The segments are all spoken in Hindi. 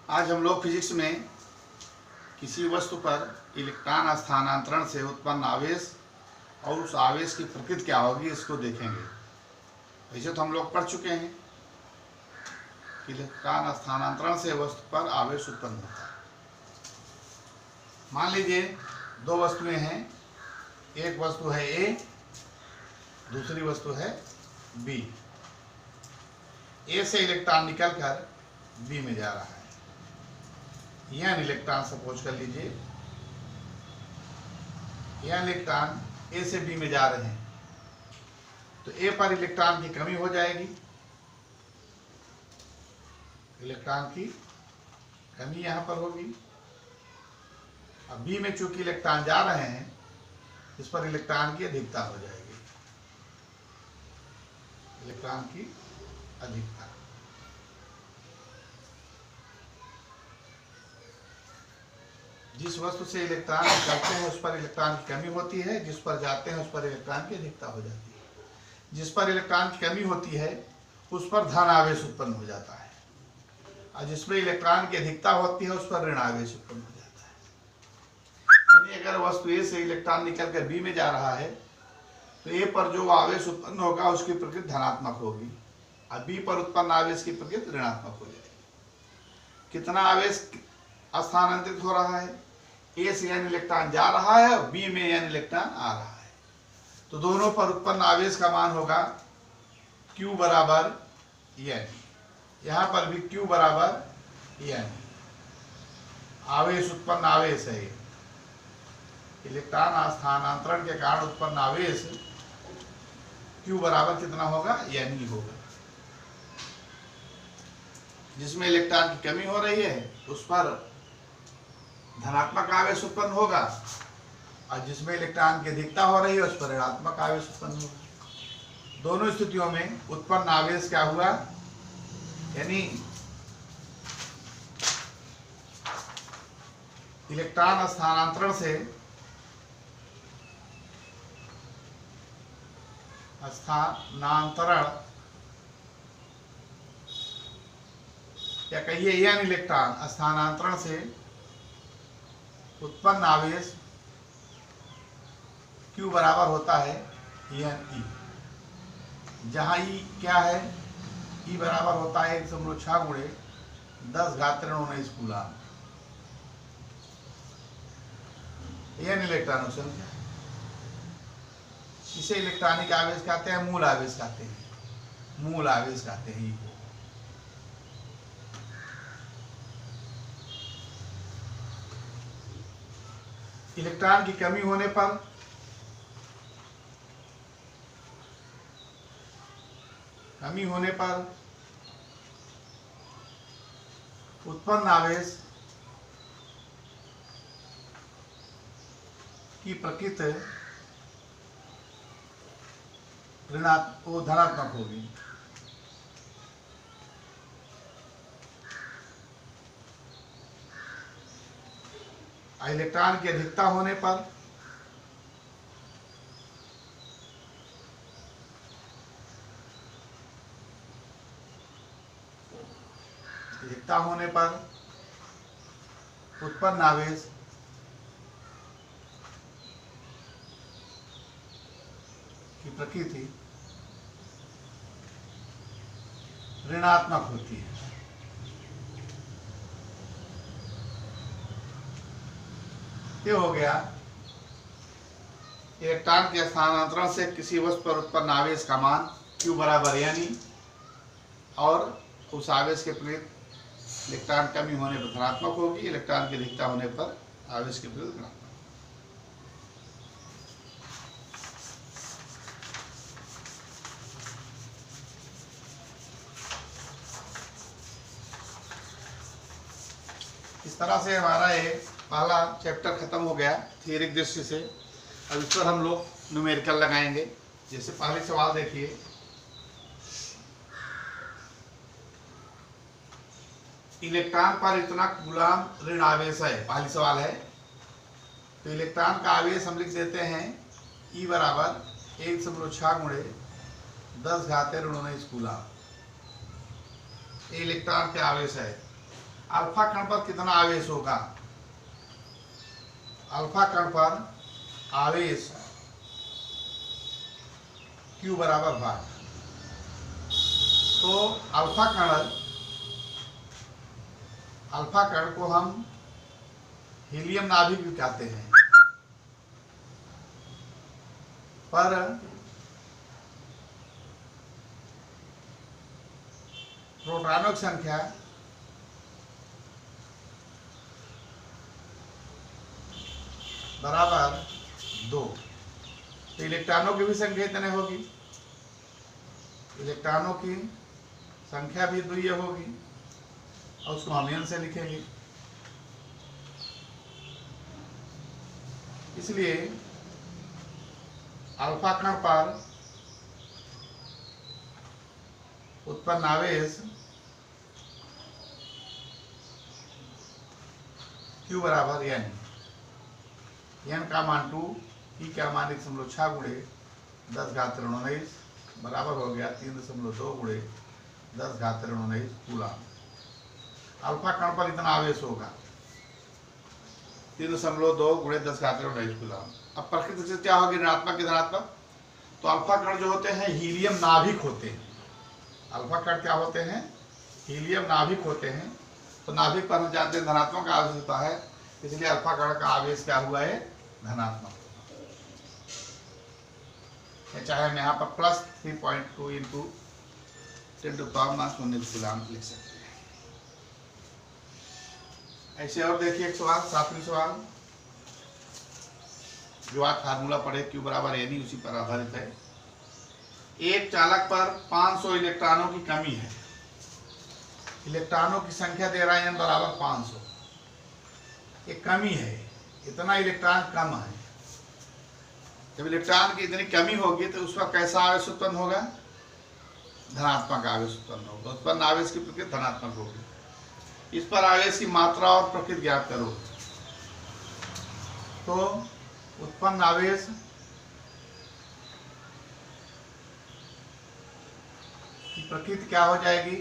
आज हम लोग फिजिक्स में किसी वस्तु पर इलेक्ट्रॉन स्थानांतरण से उत्पन्न आवेश और उस आवेश की प्रकृति क्या होगी इसको देखेंगे। वैसे तो हम लोग पढ़ चुके हैं कि इलेक्ट्रॉन स्थानांतरण से वस्तु पर आवेश उत्पन्न होता है। मान लीजिए दो वस्तुएं हैं, एक वस्तु है ए, दूसरी वस्तु है बी। ए से इलेक्ट्रॉन निकलकर बी में जा रहा है। यह इलेक्ट्रॉन सपोज कर लीजिए, यह इलेक्ट्रॉन ए से बी में जा रहे हैं, तो ए पर इलेक्ट्रॉन की कमी हो जाएगी। इलेक्ट्रॉन की कमी यहां पर होगी। अब बी में चूंकि इलेक्ट्रॉन जा रहे हैं, इस पर इलेक्ट्रॉन की अधिकता हो जाएगी। इलेक्ट्रॉन की अधिकता, जिस वस्तु से इलेक्ट्रॉन निकलते हैं उस पर इलेक्ट्रॉन की कमी होती है, जिस पर जाते हैं उस पर इलेक्ट्रॉन की अधिकता हो जाती है। जिस पर इलेक्ट्रॉन की कमी होती है उस पर धन आवेश उत्पन्न हो जाता है, और जिसमें इलेक्ट्रॉन की अधिकता होती है उस पर ऋण आवेश उत्पन्न हो जाता है। यानी अगर वस्तु ए से इलेक्ट्रॉन निकलकर बी में जा रहा है तो ए पर जो आवेश उत्पन्न होगा उसकी प्रकृति धनात्मक होगी, और बी पर उत्पन्न आवेश की प्रकृति ऋणात्मक हो जाएगी। कितना आवेश स्थानांतरित हो रहा है? ए से n इलेक्ट्रॉन जा रहा है और बी में n इलेक्ट्रॉन आ रहा है, तो दोनों पर उत्पन्न आवेश का मान होगा Q बराबर n। यहां पर भी Q बराबर n। आवेश उत्पन्न आवेश है, इलेक्ट्रॉन स्थानांतरण के कारण उत्पन्न आवेश Q बराबर कितना होगा? n ही होगा। जिसमें इलेक्ट्रॉन की कमी हो रही है उस पर धनात्मक आवेश उत्पन्न होगा, और जिसमें इलेक्ट्रॉन की अधिकता हो रही है उस पर ऋणात्मक आवेश उत्पन्न होगा। दोनों स्थितियों में उत्पन्न आवेश क्या हुआ? यानी इलेक्ट्रॉन स्थानांतरण से या कहिए n इलेक्ट्रॉन स्थानांतरण से उत्पन्न आवेश Q बराबर होता है n e, जहां E क्या है? E बराबर होता है 1.6 गुणे 10⁻⁹ कूलम। n इलेक्ट्रॉनों की संख्या, इसे इलेक्ट्रॉनिक आवेश कहते हैं, मूल आवेश कहते हैं, मूल आवेश कहते हैं E को। इलेक्ट्रॉन की कमी होने पर उत्पन्न आवेश की प्रकृति धनात्मक होगी। इलेक्ट्रॉन की अधिकता होने पर उत्पन्न आवेश की प्रकृति ऋणात्मक होती है। ये हो गया इलेक्ट्रॉन के स्थानांतरण से किसी वस्तु पर उत्पन्न आवेश का मान Q बराबर n e, और उस आवेश के प्रकृति इलेक्ट्रॉन कमी होने पर धनात्मक होगी, इलेक्ट्रॉन की अधिकता होने पर आवेश की प्रकृति ऋणात्मक। इस तरह से हमारा ये पहला चैप्टर खत्म हो गया थियरिक दृष्टि से। अब इस पर हम लोग न्यूमेरिकल लगाएंगे। जैसे पहले सवाल देखिए, इलेक्ट्रॉन पर इतना कूलम ऋण आवेश है, पहली सवाल है। तो इलेक्ट्रॉन का आवेश हम लिख देते हैं E बराबर 1.6 गुणे 10⁻⁹ कूलम। ये इलेक्ट्रॉन के आवेश है। अल्फा कण पर कितना आवेश होगा, अल्फा कण पर आवेश Q बराबर भाग। तो अल्फा कण को हम हीलियम नाभिक भी कहते हैं, पर प्रोटॉनों की संख्या बराबर 2, तो इलेक्ट्रॉनों की भी संख्या इतने होगी, इलेक्ट्रॉनों की संख्या भी 2 होगी और उसको हम n से लिखेंगे। इसलिए अल्फा कण पर उत्पन्न आवेश Q बराबर n का मान 2, E का मान 1.6 गुणे 10⁻⁹ बराबर हो गया 3.2 गुणे 10⁻⁹ कूलम। अल्फा कण पर इतना आवेश होगा 3.2 गुणे 10⁻⁹ कूलम। अब प्रकृति से क्या होगी, ऋणात्मक की धनात्मक। तो अल्फा कण जो होते हैं हीलियम नाभिक होते हैं, अल्फा कण क्या होते हैं, हीलियम नाभिक होते हैं। तो नाभिक पर हम जानते हैं धनात्मक आवेश होता है, इसलिए अल्फा कण का आवेश क्या हुआ है, धनात्मक। चाहे हम यहाँ पर +3.2 इंटू 10⁻⁻⁰ कूलम लिख सकते हैं। ऐसे और देखिए एक सवाल, 7वां सवाल, जो आज फार्मूला पढ़े Q बराबर n उसी पर आधारित है। एक चालक पर 500 इलेक्ट्रॉनों की कमी है, इलेक्ट्रॉनों की संख्या दे रहा है n बराबर 500, एक कमी है, इतना इलेक्ट्रॉन कम है। जब इलेक्ट्रॉन की इतनी कमी होगी तो उस पर कैसा आवेश उत्पन्न होगा, धनात्मक आवेश उत्पन्न होगा। उत्पन्न आवेश की प्रकृति धनात्मक होगी। इस पर आवेश की मात्रा और प्रकृति ज्ञात करो। तो उत्पन्न आवेश की प्रकृति क्या हो जाएगी,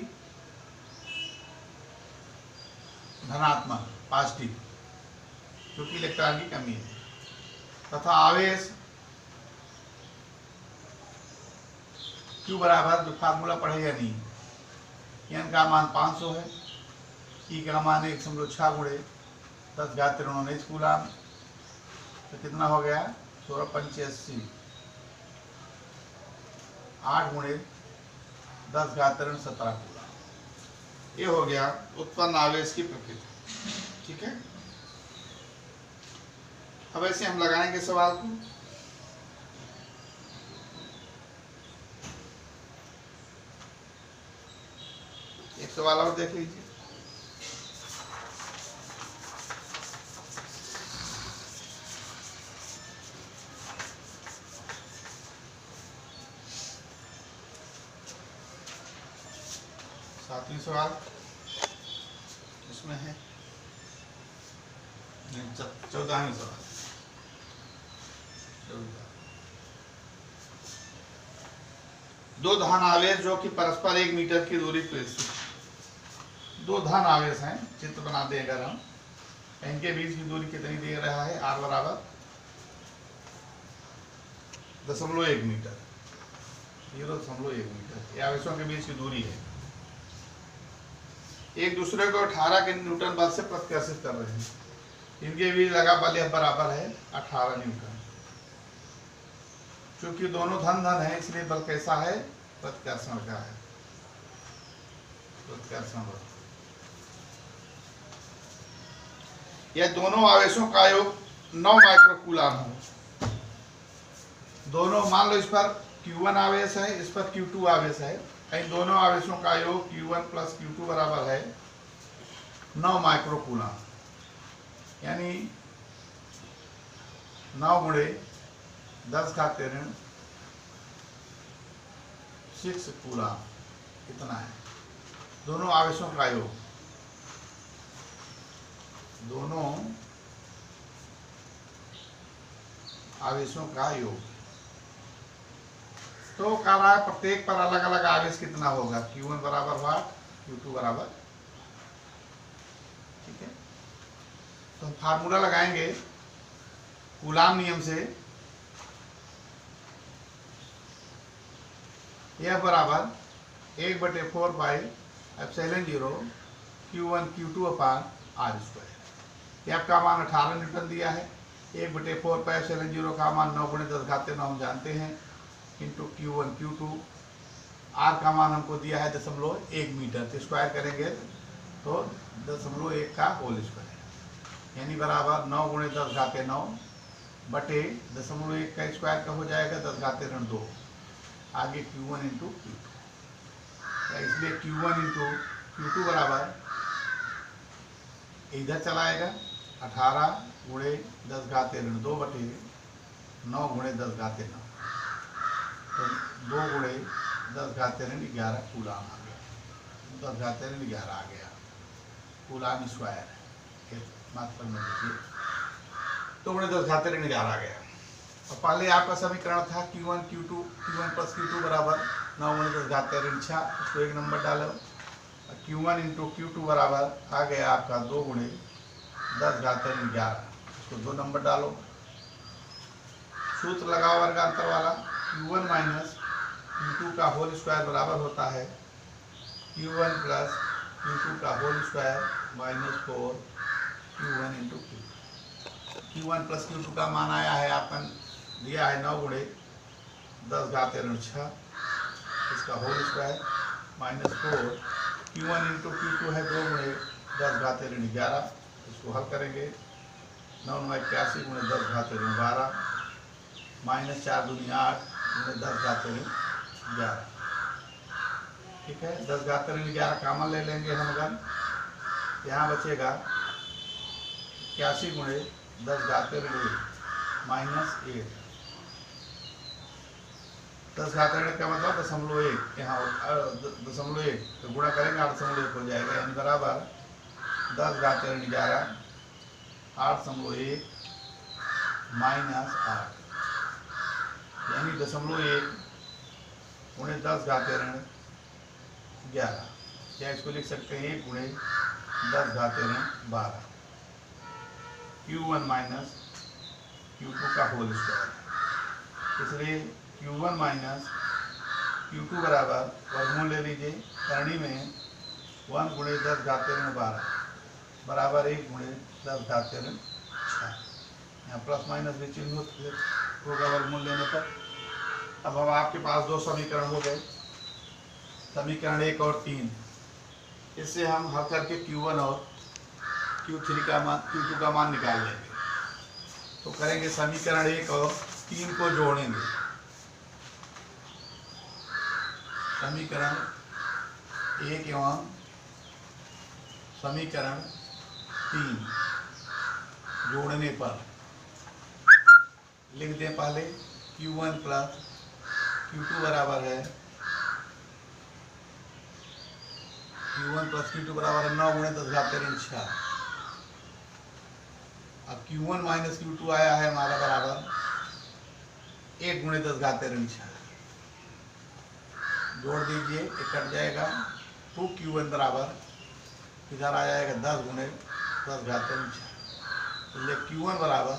धनात्मक, पॉजिटिव, क्योंकि इलेक्ट्रॉन की कमी है। तथा आवेश Q बराबर, जो फार्मूला पढ़ेगा नहीं, n का मान 500 है, E का मान 1.6 गुणे 10⁻⁹ कूलम, तो कितना हो गया 1685, 8 गुणे 10⁻⁷ कूलम। ये हो गया उत्पन्न आवेश की प्रकृति। ठीक है, अब ऐसे हम लगाएंगे सवाल को। एक सवाल और देख लीजिए। सातवीं सवाल इसमें है, 14वें सवाल। दो धन आवेश जो कि परस्पर 1 मीटर की दूरी पर स्थित, दो धन आवेश हैं, चित्र बना दें अगर हम, इनके बीच की दूरी कितनी दे रहा है, r बराबर 0.1 मीटर, 0.1 मीटर, ये आवेशों के बीच की दूरी है। एक दूसरे को 18 के न्यूटन बल से प्रतिकर्षित कर रहे हैं। इनके बीच लगा बल यह बराबर है 18 न्यूटन। क्योंकि दोनों धन धन है, इसलिए बल कैसा है, प्रतिकर्षण का है, प्रतिकर्षण बल। यह दोनों आवेशों का योग 9 माइक्रोकूलम हो। दोनों, मान लो इस पर Q1 आवेश है, इस पर Q2 आवेश है, इन दोनों आवेशों का योग Q1 प्लस Q2 बराबर है 9 माइक्रोकूलम, यानी 9 गुणे 10⁻⁶ कूलम, इतना है दोनों आवेशों का योग, दोनों आवेशों का योग। तो कह रहा है प्रत्येक पर अलग अलग आवेश कितना होगा, Q1 बराबर वाट, Q2 बराबर ठीक है, तो हम फार्मूला लगाएंगे कूलाम नियम से। यह बराबर 1/4 Q1 Q2 अपान R²। यह आपका मान 18 न्यूटन दिया है। 1/4 का मान 9 × 10⁻⁹ हम जानते हैं, इंटू Q1 Q2। R का मान हमको दिया है 0.1 मीटर, तो स्क्वायर करेंगे तो 0.1 का होल स्क्वायर, यानी बराबर 9 × 10⁻⁹ बटे 0.1 का स्क्वायर का हो जाएगा 10⁻²। आगे Q1 × Q2, इसलिए Q1 × Q2 बराबर इधर चलाएगा 18 × 10⁻² बटे 9 × 10⁻⁹, तो 2 × 10⁻11 कूलाम आ गया, 10⁻11 आ गया कूलाम स्क्वायर। मात्रा में देखिए 2 × 10⁻11 आ गया। और पहले आपका समीकरण था Q1 + Q2 बराबर 9 × 10⁻⁶, उसको 1 नंबर डालो। Q1 × Q2 बराबर आ गया आपका 2 × 10⁻11, उसको 2 नंबर डालो। सूत्र लगाओ वर्गांतर वाला, Q1 - Q2 का होल स्क्वायर बराबर होता है Q1 + Q2 का whole square -4 Q1 × Q2। Q1 + Q2 का मान आया है आपका दिया है 9 × 10⁻⁶, इसका होल स्क्वायर -4 Q1 × Q2 है 2 × 10⁻11, इसको हल करेंगे 9 × 81 × 10⁻12 -4 दूनी 8 × 10⁻11, ठीक है। 10⁻11 कामन ले लेंगे हम, अगर यहाँ बचेगा 81 × 10⁻8 -8, 10⁻1 का मतलब 0.1, यहाँ 0.1 तो गुणा करेंगे 8.1 हो जाएगा, यानी बराबर 10⁻11 8.1 -8, यानी 0.1 × 10⁻11, या इसको लिख सकते हैं 1 × 10⁻12 Q1 - Q2 का होल स्क्वायर। इसलिए Q1 - Q2 बराबर वर्गमूल ले लीजिए, करणी में 1 × 10⁻12 बराबर 1 × 10⁻6, यहाँ प्लस माइनस भी चिन्ह होगा वर्गमूल लेने पर। अब हम आपके पास 2 समीकरण हो गए, समीकरण 1 और 3। इससे हम हल करके Q1 और Q2 का मान निकाल लेंगे। तो करेंगे समीकरण 1 और 3 को जोड़ेंगे, समीकरण 1 एवं समीकरण 3 जोड़ने पर लिख दें पहले Q1 + Q2 बराबर है Q1 + Q2 बराबर है 9 × 10⁻6। अब Q1 - Q2 आया है हमारा बराबर 1 × 10⁻6, जोड़ दीजिए, ये कट जाएगा। 2Q1 बराबर इधर आ जाएगा 10 × 10⁻6, इसलिए Q1 बराबर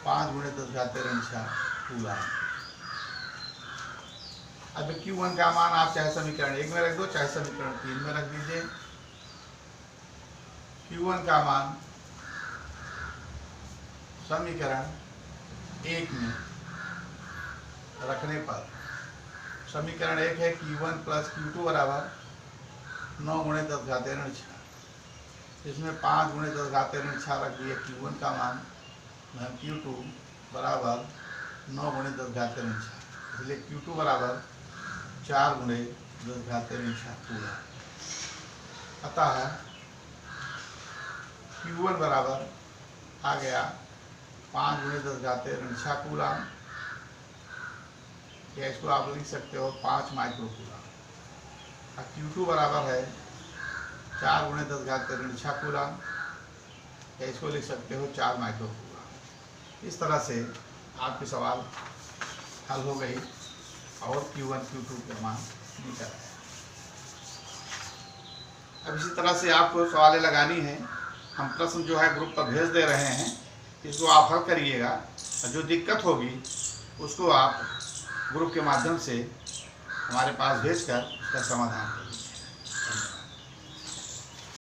5 × 10⁻6 कूलाम। अब Q1 का मान आप चाहे समीकरण 1 में रख दो, चाहे समीकरण 3 में रख दीजिए। Q1 का मान समीकरण 1 में रखने पर, समीकरण 1 है Q1 + Q2 बराबर 9 × 10⁻6, इसमें 5 × 10⁻6 रख दिए Q1 का मान, Q2 बराबर 9 × 10⁻6, इसलिए Q2 बराबर 4 × 10⁻6 कूलाम। अतः Q1 बराबर आ गया 5 × 10⁻6 कूलाम, या इसको आप लिख सकते हो 5 माइक्रो कूलाम। और Q2 बराबर है 4 × 10⁻6 कूलाम, या इसको लिख सकते हो 4 माइक्रो कूलाम। इस तरह से आपके सवाल हल हो गई और Q1 Q2 के मान निकल आए। अब इसी तरह से आपको सवालें लगानी है। हम प्रश्न जो है ग्रुप पर भेज दे रहे हैं, इसको आप हल करिएगा। जो दिक्कत होगी उसको आप ग्रुप के माध्यम से हमारे पास भेजकर उसका समाधान करिए।